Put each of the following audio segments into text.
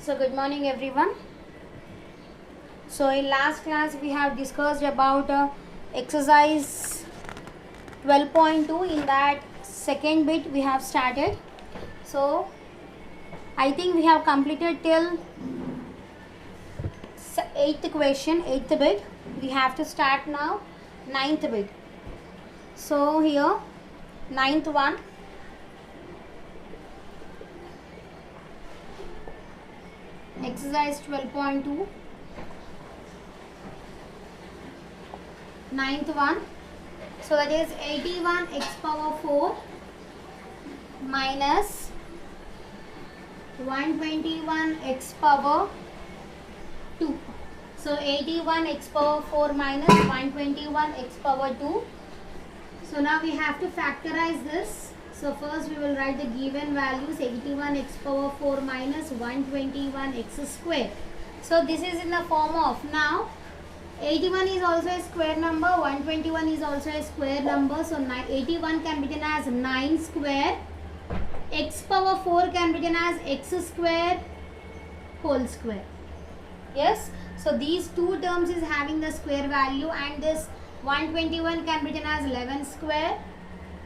So good morning everyone. So in last class we have discussed about exercise 12.2. In that second bit we have started. So I think we have completed till 8th question, 8th bit. We have to start now 9th bit. So here 9th one. Exercise 12.2. 9th one. So that is 81 x power 4 minus 121 x power 2. So 81 x power 4 minus 121 x power 2. So now we have to factorize this. So first we will write the given values. 81 x power 4 minus 121 x square. So this is in the form of, now 81 is also a square number, 121 is also a square number. So 81 can be written as 9 square. X power 4 can be written as x square whole square. Yes. So these two terms is having the square value, and this 121 can be written as 11 square.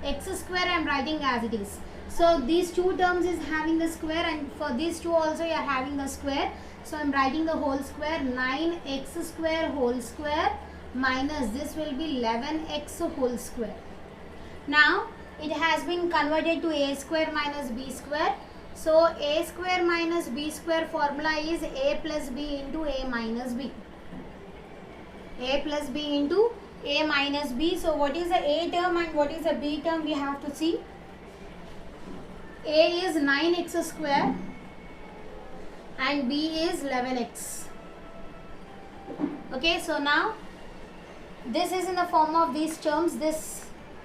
X square I am writing as it is. So these two terms is having the square, and for these two also you are having the square. So I am writing the whole square. 9x square whole square minus this will be 11x whole square. Now it has been converted to a square minus b square. So a square minus b square formula is a plus b into a minus b. A plus b into a minus b. So what is the a term and what is the b term we have to see. A is 9x square and b is 11x. Okay, so now this is in the form of these terms. This,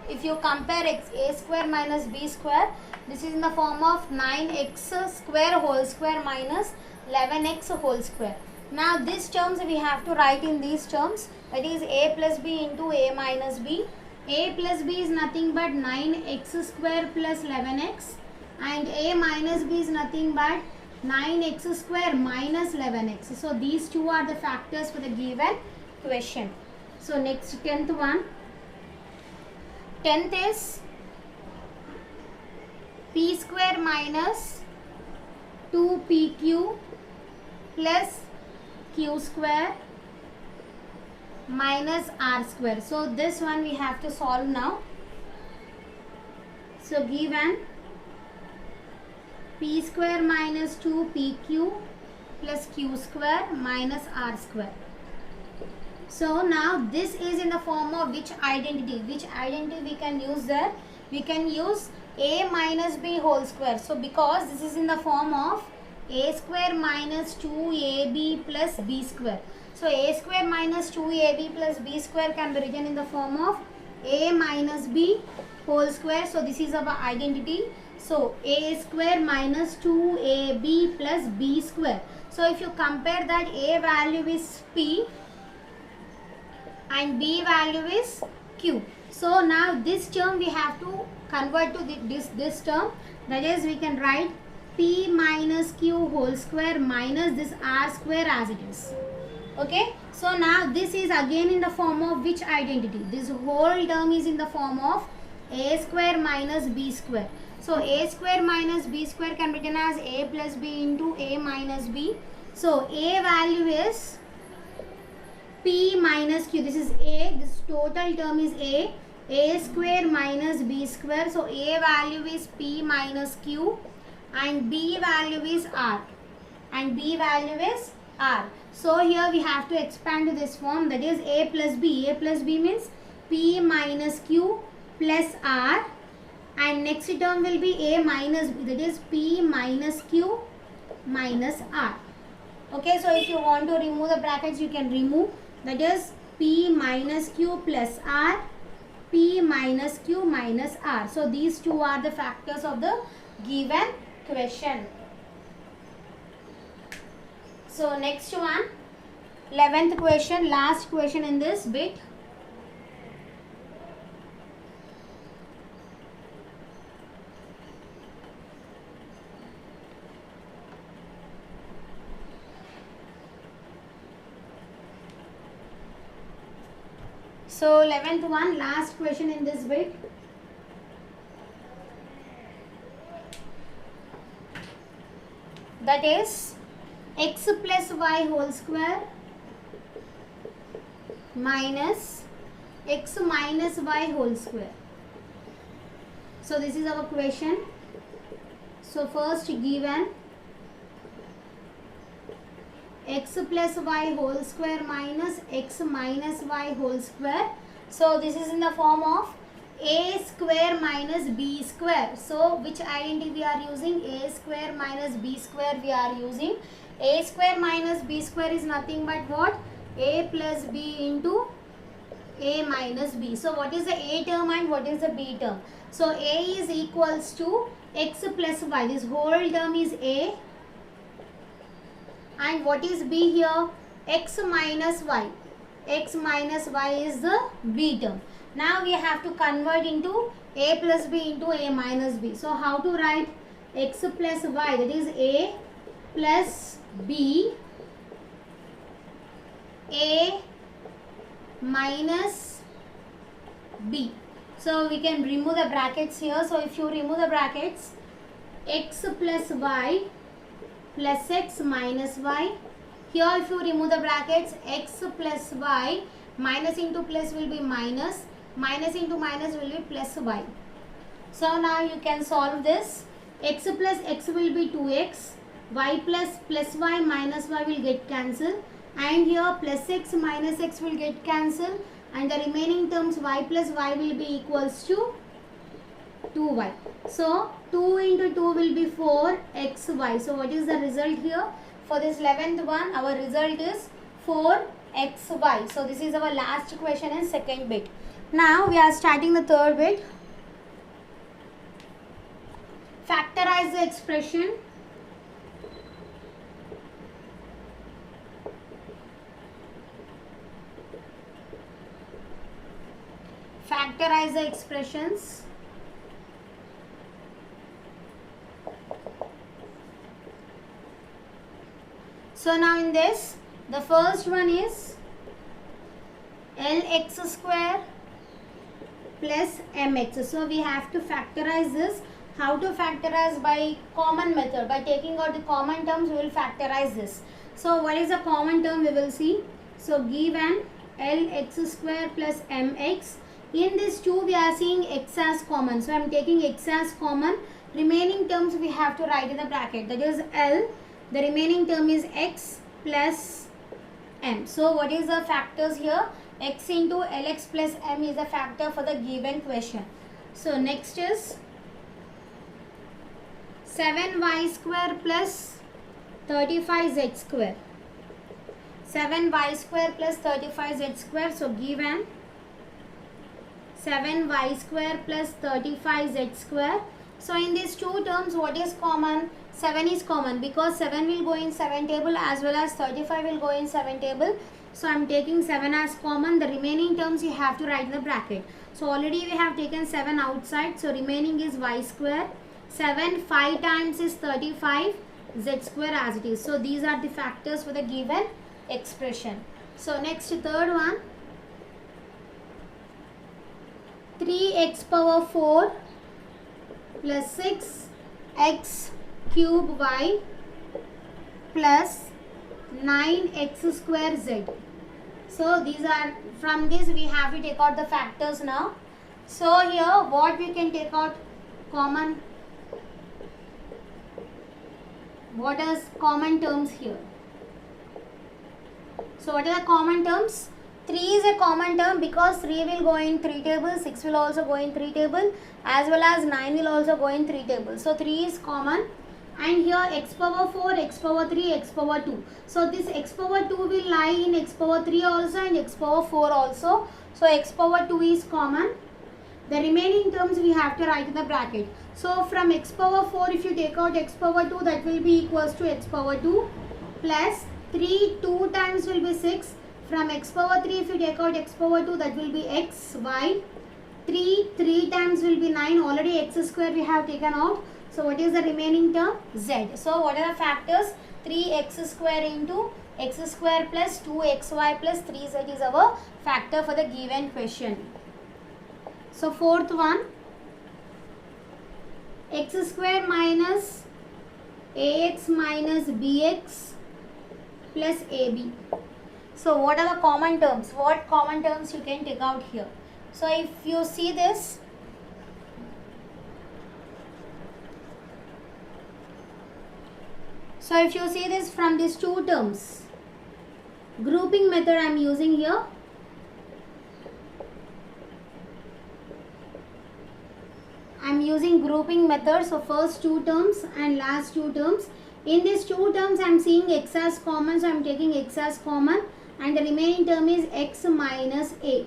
if you compare x, a square minus b square, this is in the form of 9x square whole square minus 11x whole square. Now these terms we have to write in these terms, that is a plus b into a minus b. A plus b is nothing but 9x square plus 11x, and a minus b is nothing but 9x square minus 11x. So these two are the factors for the given question. So next 10th one. 10th is p square minus 2pq plus q square minus r square. So this one we have to solve now. So given p square minus 2pq plus q square minus r square. So now this is in the form of which identity? Which identity we can use there? We can use a minus b whole square. So because this is in the form of a square minus 2ab plus b square. So a square minus 2ab plus b square can be written in the form of a minus b whole square. So this is our identity. So a square minus 2ab plus b square. So if you compare that, a value is p and b value is q. So now this term we have to convert to this term, that is we can write p minus q whole square minus this r square as it is. Okay. So now this is again in the form of which identity? This whole term is in the form of a square minus b square. So a square minus b square can be written as a plus b into a minus b. So a value is p minus q. This is a, this total term is a square minus b square. So a value is p minus q and b value is r, and b value is r. So here we have to expand to this form, that is a plus b. A plus b means p minus q plus r, and next term will be a minus b, that is p minus q minus r. Okay, so if you want to remove the brackets you can remove, that is p minus q plus r, p minus q minus r. So these two are the factors of the given question. So next one, 11th question, last question in this bit. So 11th one, last question in this bit. That is x plus y whole square minus x minus y whole square. So this is our question. So first given x plus y whole square minus x minus y whole square. So this is in the form of a square minus b square. So which identity we are using? A square minus b square we are using. A square minus b square is nothing but what? A plus b into a minus b. So what is the a term and what is the b term? So a is equals to x plus y. This whole term is a. And what is b here? X minus y. X minus y is the b term. Now we have to convert into a plus b into a minus b. So how to write x plus y? That is a plus b, a minus b. So we can remove the brackets here. So if you remove the brackets, x plus y plus x minus y. Here if you remove the brackets, x plus y, minus into plus will be minus, minus into minus will be plus y. So now you can solve this. X plus x will be 2x, y plus y minus y will get cancelled, and here plus x minus x will get cancelled, and the remaining terms y plus y will be equals to 2y. So 2 into 2 will be 4xy. So what is the result here? For this 11th one, our result is 4xy. So this is our last question and second bit. Now we are starting the third bit. Factorize the expression. Factorize the expressions. So now in this, the first one is Lx square plus mx. So we have to factorize this. How to factorize? By common method. By taking out the common terms, we will factorize this. So what is the common term we will see? So given Lx square plus mx. In this 2 we are seeing x as common. So I am taking x as common. Remaining terms we have to write in the bracket. That is L. The remaining term is x plus m. So what is the factors here? X into Lx plus m is the factor for the given question. So next is 7y square plus 35z square. 7y square plus 35z square. So given 7y square plus 35z square. So in these two terms, what is common? 7 is common because 7 will go in 7 table as well as 35 will go in 7 table. So I am taking 7 as common. The remaining terms you have to write in the bracket. So already we have taken 7 outside. So remaining is y square. 7 5 times is 35, z square as it is. So these are the factors for the given expression. So next, third one. 3x power 4 plus 6x cube y plus 9x square z. So these are, from this we have to take out the factors now. So here what we can take out? Common. What is common terms here? So what are the common terms? 3 is a common term because 3 will go in 3 tables, 6 will also go in 3 table, as well as 9 will also go in 3 tables. So 3 is common, and here x power 4, x power 3, x power 2. So this x power 2 will lie in x power 3 also and x power 4 also. So x power 2 is common. The remaining terms we have to write in the bracket. So from x power 4, if you take out x power 2, that will be equals to x power 2 plus 3 2 times will be 6. From x power 3, if you take out x power 2, that will be x, y. 3 3 times will be 9. Already x square we have taken out. So what is the remaining term? Z. So what are the factors? 3x square into x square plus 2xy plus 3z is our factor for the given question. So fourth one, x square minus ax minus bx plus ab. So what are the common terms? What common terms you can take out here? So if you see this, from these two terms, grouping method I am using here. I am using grouping method. So first two terms and last two terms. In these two terms I am seeing x as common, so I am taking x as common, and the remaining term is x minus a.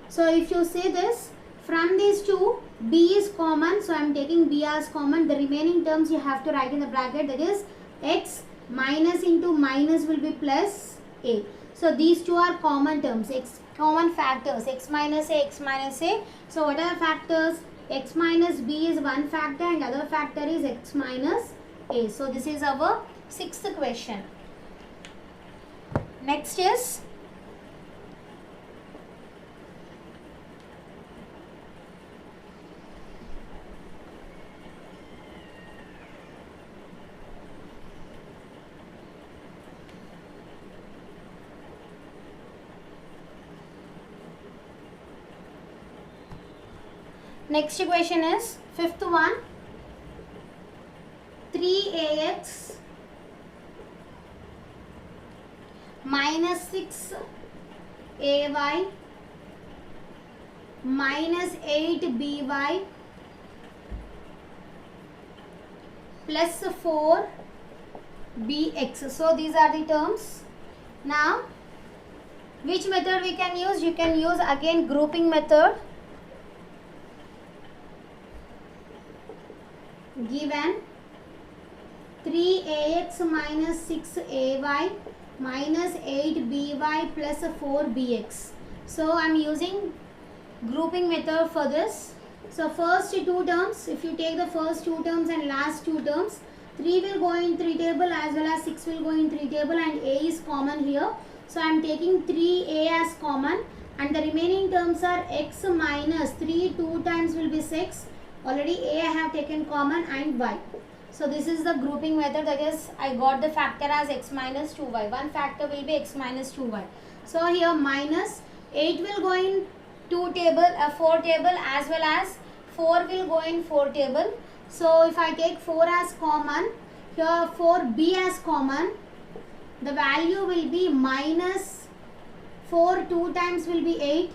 So if you see this, from these two, b is common, so I am taking b as common. The remaining terms you have to write in the bracket, that is x minus into minus will be plus a. So these two are common terms, common factors, x minus a, x minus a. So what are the factors? X minus b is one factor and other factor is x minus a. So this is our sixth question. Next is fifth one, 3ax minus 6ay minus 8by plus 4bx. So these are the terms. Now which method we can use? You can use again grouping method. Given 3ax minus 6ay minus 8by plus 4bx. So I am using grouping method for this. So first two terms, if you take the first two terms and last two terms, 3 will go in 3 table as well as 6 will go in 3 table, and a is common here. So I am taking 3a as common, and the remaining terms are x minus 3 2 times will be 6. Already a I have taken common, and y. So this is the grouping method, that is I got the factor as x minus 2y. One factor will be x minus 2y. So here minus 8 will go in 4 table as well as 4 will go in 4 table. So if I take 4 as common, here 4b as common, the value will be minus 4 2 times will be 8.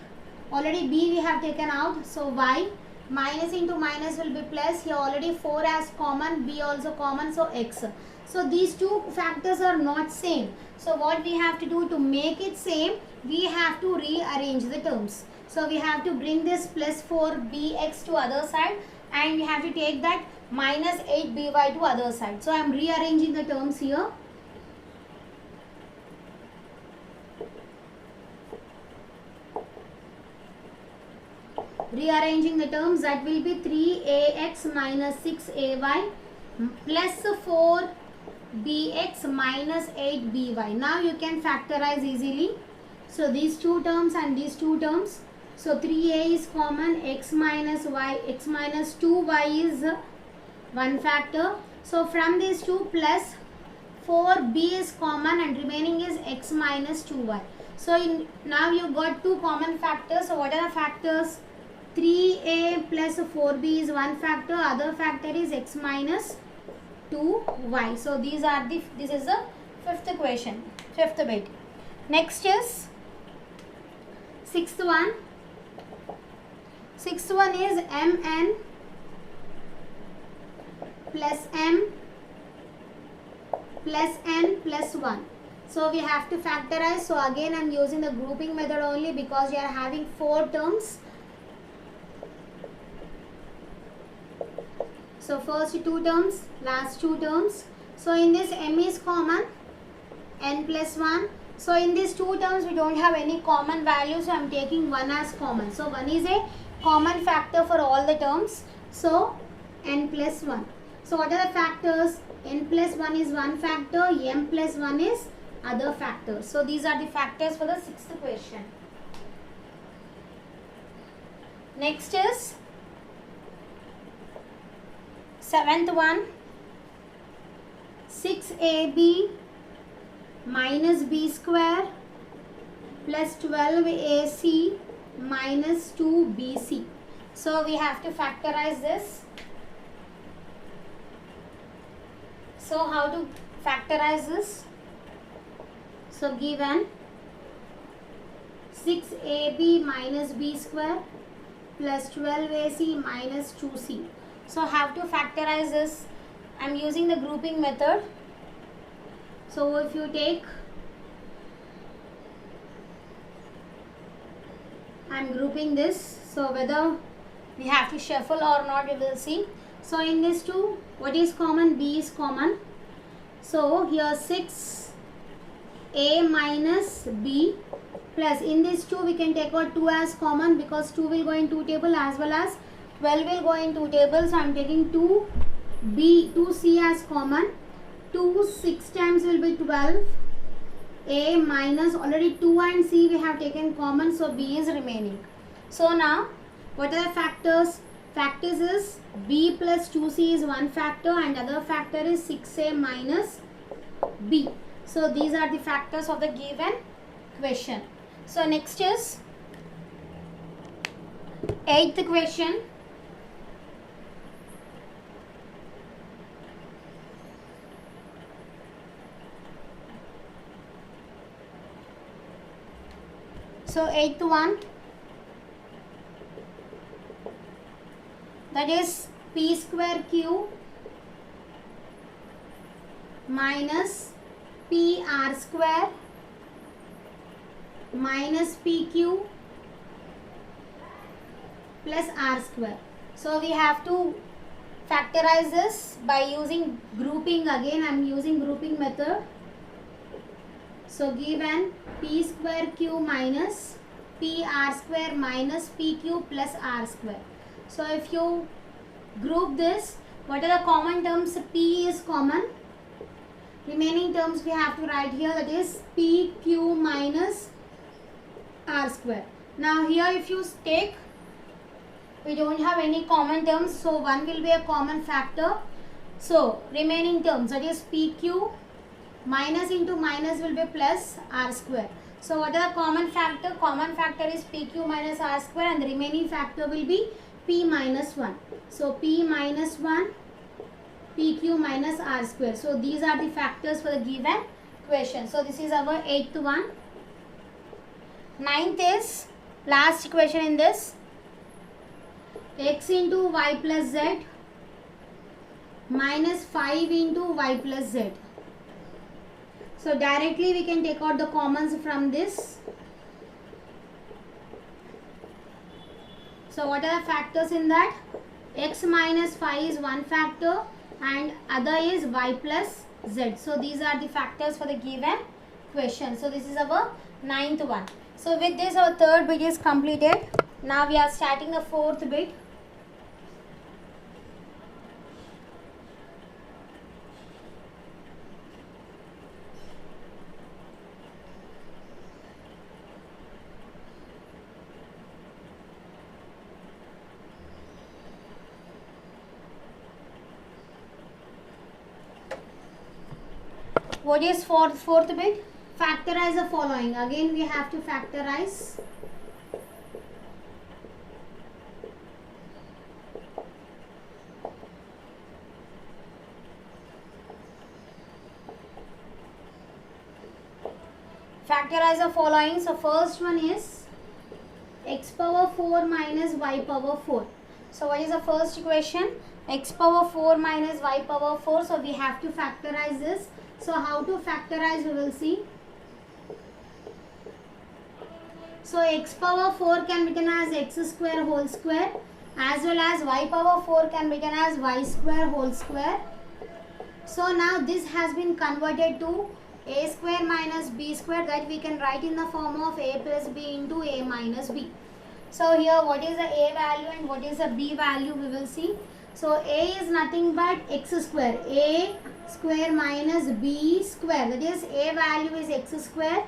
Already b we have taken out, so y. Minus into minus will be plus. Here already 4 as common, b also common, so x. So these two factors are not same. So what we have to do to make it same, we have to rearrange the terms. So we have to bring this plus 4bx to other side, and we have to take that minus 8by to other side. So I am rearranging the terms here. Rearranging the terms, that will be 3ax minus 6ay plus 4bx minus 8by. Now you can factorize easily. So these two terms and these two terms. So 3a is common, x minus 2y is one factor. So from these two plus 4b is common, and remaining is x minus 2y. So now you got two common factors. So what are the factors? 3a plus 4b is one factor, other factor is x minus 2y. So this is the fifth equation, fifth bit. Next is sixth one. Sixth one is mn plus m plus n plus 1. So we have to factorize. So again I am using the grouping method only, because we are having 4 terms. So first two terms, last two terms. So in this m is common, n plus 1. So in these two terms we don't have any common value, so I am taking 1 as common. So 1 is a common factor for all the terms. So n plus 1. So what are the factors? N plus 1 is one factor, m plus 1 is other factors. So these are the factors for the sixth question. Next is seventh one. 6ab minus b square plus 12ac minus 2bc. So we have to factorize this. So how to factorize this? So given 6ab minus b square plus 12ac minus 2c. So have to factorize this. I am using the grouping method. So if you take, I am grouping this. So whether we have to shuffle or not, we will see. So in this 2, what is common? B is common. So here 6a minus b plus, in this 2 we can take out 2 as common because 2 will go in 2 table as well as 12 will go in 2 tables. So I am taking 2c as common. 2 6 times will be 12. A minus, already 2 and c we have taken common, so b is remaining. So now what are the factors? Factors is b plus 2c is one factor and other factor is 6a minus b. So these are the factors of the given question. So next is 8th question. So 8th one, that is p square q minus pr square minus pq plus r square. So we have to factorize this by using grouping. Again I am using grouping method. So given p square q minus pr square minus pq plus r square. So if you group this, what are the common terms? P is common. Remaining terms we have to write here, that is pq minus r square. Now here if you take, we don't have any common terms, so 1 will be a common factor. So remaining terms, that is pq minus into minus will be plus r square. So what are the common factor? Common factor is pq minus r square and the remaining factor will be p minus 1. So p minus 1, pq minus r square. So these are the factors for the given question. So this is our 8th one. 9th is last question in this. X into y plus z minus 5 into y plus z. So directly we can take out the commons from this. So what are the factors in that? X minus 5 is one factor and other is y plus z. So these are the factors for the given question. So this is our 9th one. So with this our 3rd bit is completed. Now we are starting the 4th bit. What is fourth bit? Factorize the following. Again we have to factorize. Factorize the following. So first one is x power 4 minus y power 4. So what is the first equation? X power 4 minus y power 4. So we have to factorize this. So how to factorize we will see. So x power 4 can be written as x square whole square, as well as y power 4 can be written as y square whole square. So now this has been converted to a square minus b square, that we can write in the form of a plus b into a minus b. So here what is the a value and what is the b value we will see. So a is nothing but x square. A square minus b square. That is a value is x square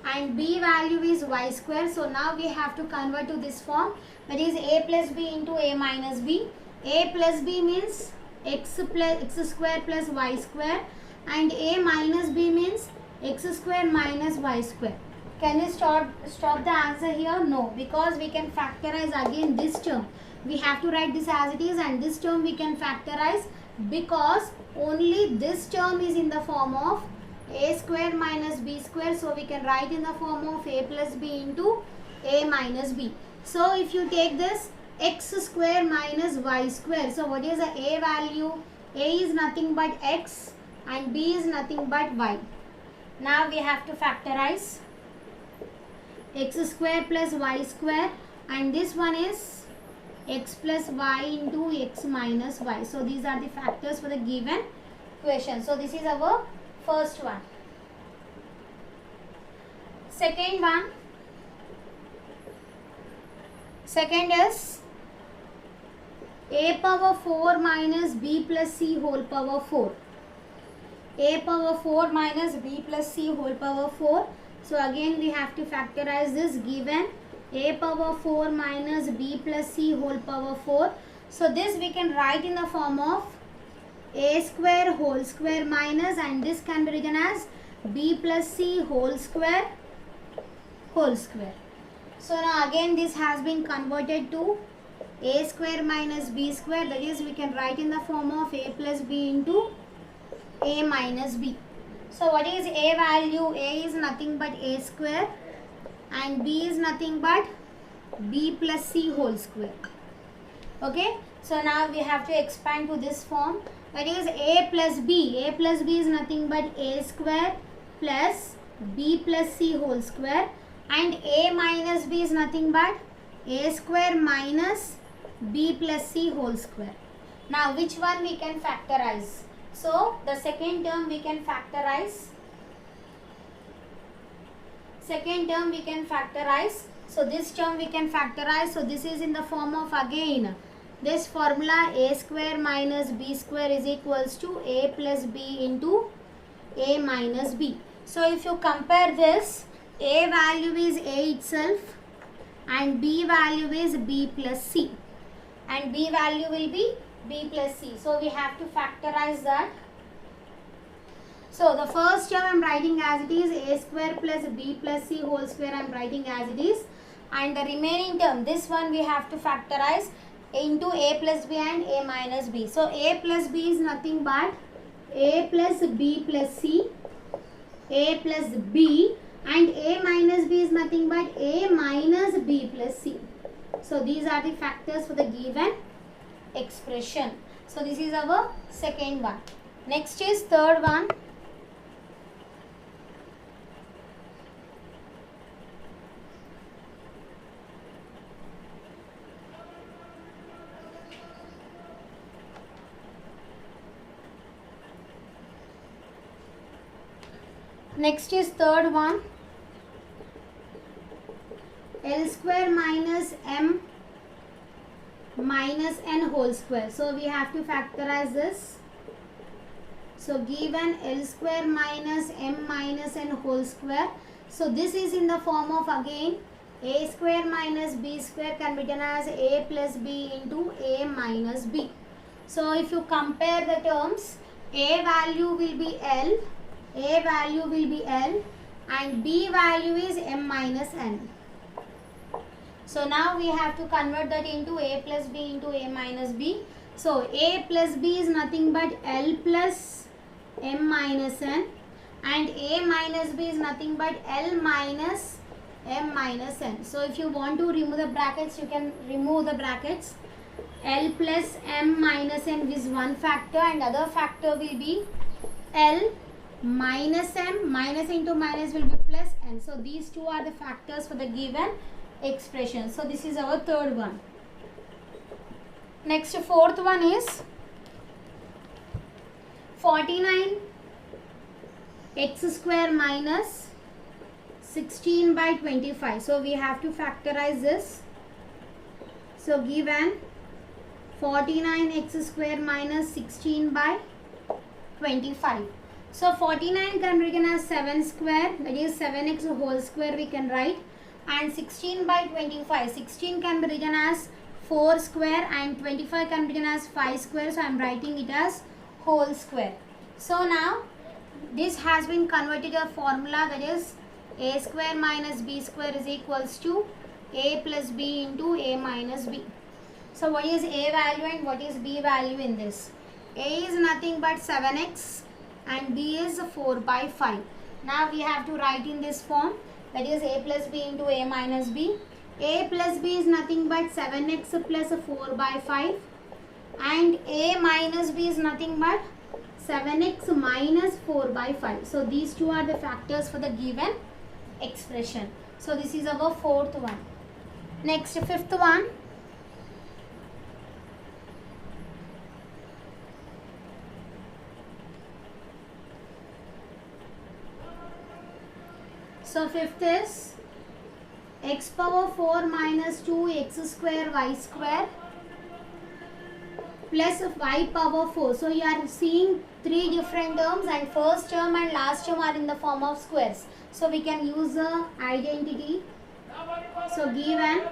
and b value is y square. So now we have to convert to this form. That is a plus b into a minus b. A plus b means x square plus y square, and a minus b means x square minus y square. Can you stop the answer here? No, because we can factorize again this term. We have to write this as it is, and this term we can factorize because only this term is in the form of a square minus b square. So we can write in the form of a plus b into a minus b. So if you take this x square minus y square, so what is the a value? A is nothing but x and b is nothing but y. Now we have to factorize x square plus y square, and this one is x plus y into x minus y. So these are the factors for the given question. So this is our first one. Second one. Second is a power 4 minus b plus c whole power 4. A power 4 minus b plus c whole power 4. So again we have to factorize this given a power 4 minus b plus c whole power 4. So this we can write in the form of a square whole square minus, and this can be written as b plus c whole square whole square. So now again this has been converted to a square minus b square, that is we can write in the form of a plus b into a minus b. So what is a value? A is nothing but a square and b is nothing but b plus c whole square. Okay, so now we have to expand to this form, that is a plus b. A plus b is nothing but a square plus b plus c whole square, and a minus b is nothing but a square minus b plus c whole square. Now which one we can factorize? So the second term we can factorize. Second term we can factorize. So this term we can factorize. So this is in the form of again this formula, a square minus b square is equals to a plus b into a minus b. So if you compare this, a value is a itself and b value is b plus c, and b value will be b plus c. So we have to factorize that. So the first term I am writing as it is, a square plus b plus c whole square I am writing as it is, and the remaining term, this one we have to factorize into a plus b and a minus b. So a plus b is nothing but a plus b plus c, a plus b, and a minus b is nothing but a minus b plus c. So these are the factors for the given expression. So this is our second one. Next is third one. Next is third one. L square minus m minus n whole square. So we have to factorize this. So given L square minus m minus n whole square. So this is in the form of again a square minus b square can be written as a plus b into a minus b. So if you compare the terms, a value will be L, a value will be L, and b value is m minus n. So now we have to convert that into a plus b into a minus b. So a plus b is nothing but L plus m minus n, and a minus b is nothing but L minus m minus n. So if you want to remove the brackets, you can remove the brackets. L plus m minus n is one factor, and other factor will be L minus m, minus into minus will be plus n. So these two are the factors for the given expression. So this is our third one. Next, fourth one is 49 x square minus 16 by 25. So we have to factorize this. So given 49x square minus 16 by 25. So 49 can be written as 7 square, that is 7x whole square we can write, and 16 by 25. 16 can be written as 4 square and 25 can be written as 5 square. So I am writing it as whole square. So now this has been converted to a formula, that is a square minus b square is equals to a plus b into a minus b. So what is a value and what is b value in this? A is nothing but 7x and b is 4 by 5. Now we have to write in this form, that is a plus b into a minus b. A plus b is nothing but 7x plus 4 by 5 and a minus b is nothing but 7x minus 4 by 5. So these two are the factors for the given expression. So this is our fourth one. Next, fifth one. So fifth is x power 4 minus 2x square y square plus y power 4. So you are seeing three different terms and first term and last term are in the form of squares. So we can use the identity. So given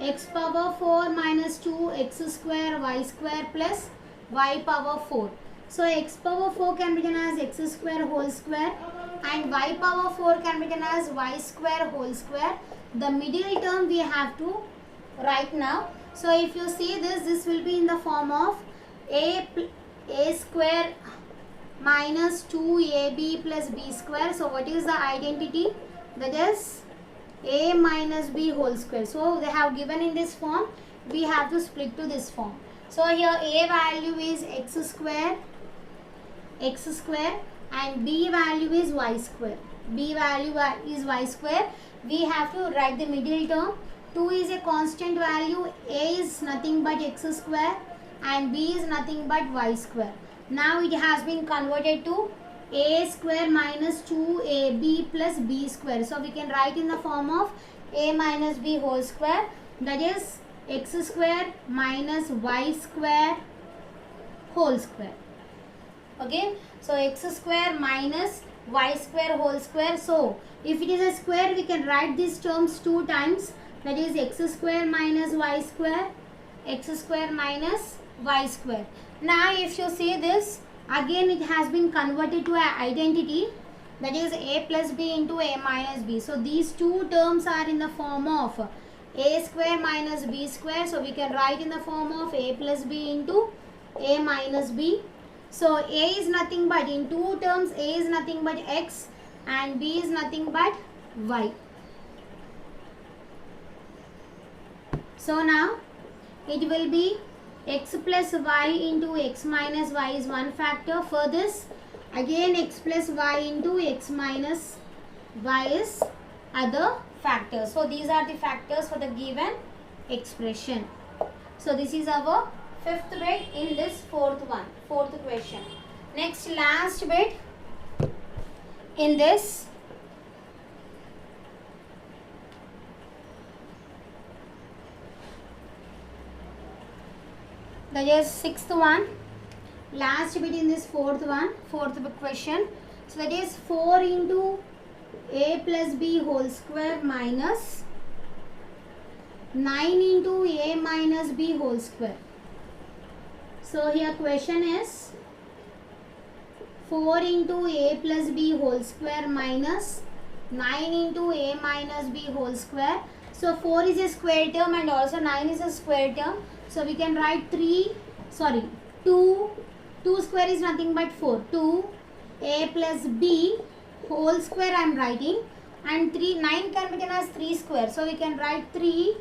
x power 4 minus 2x square y square plus y power 4. So x power 4 can be written as x square whole square and y power 4 can be written as y square whole square. The middle term we have to write now. So if you see this, this will be in the form of a square minus 2ab plus b square. So what is the identity? That is a minus b whole square. So they have given in this form, we have to split to this form. So here a value is x square and b value is y square. B value is y square. We have to write the middle term. 2 is a constant value, a is nothing but x square and b is nothing but y square. Now it has been converted to a square minus 2ab plus b square. So we can write in the form of a minus b whole square, that is x square minus y square whole square. Okay, so x square minus y square whole square. So if it is a square, we can write these terms two times, that is x square minus y square, x square minus y square. Now if you see this, again it has been converted to an identity, that is a plus b into a minus b. So these two terms are in the form of a square minus b square. So we can write in the form of a plus b into a minus b. So a is nothing but, in two terms, a is nothing but x and b is nothing but y. So now it will be x plus y into x minus y is one factor. For this, again x plus y into x minus y is other factor. So these are the factors for the given expression. So this is our fifth bit in this fourth question. Next, last bit in this. That is sixth one, last bit in this fourth question. So that is 4 into a plus b whole square minus 9 into a minus b whole square. So here question is 4 into a plus b whole square minus 9 into a minus b whole square. So 4 is a square term and also 9 is a square term. So we can write 2 square is nothing but 4. 2 a plus b whole square I am writing, and 9 can be written as 3 square. So we can write 3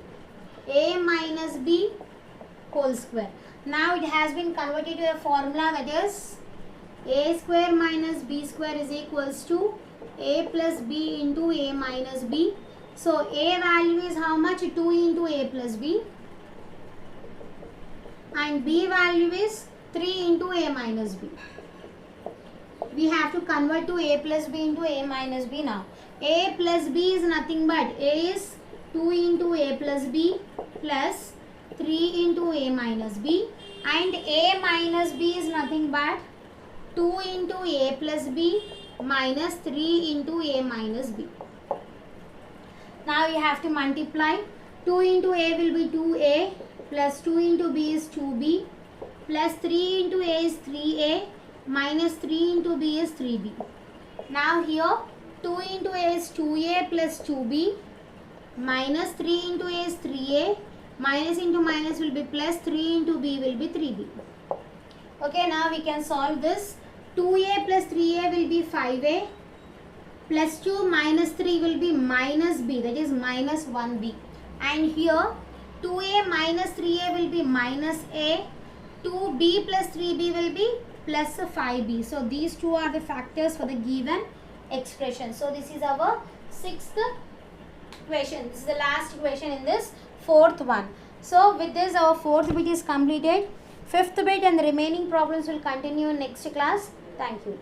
a minus b whole square. Now it has been converted to a formula, that is a square minus b square is equals to a plus b into a minus b. So a value is how much? 2 into a plus b. And b value is 3 into a minus b. We have to convert to a plus b into a minus b now. A plus b is nothing but, a is 2 into a plus b plus 3 into a minus b. and a minus b is nothing but 2 into a plus b minus 3 into a minus b. Now you have to multiply. 2 into a will be 2a plus 2 into b is 2b plus 3 into a is 3a minus 3 into b is 3b. Now here 2 into a is 2a plus 2b minus 3 into a is 3a minus into minus will be plus 3 into b will be 3b. Okay, now we can solve this. 2a plus 3a will be 5a plus 2 minus 3 will be minus b, that is minus 1b. And here 2a minus 3a will be minus a, 2b plus 3b will be plus 5b. So these two are the factors for the given expression. So this is our sixth question. This is the last question in this fourth one. So with this our fourth bit is completed. Fifth bit and the remaining problems will continue in next class. Thank you.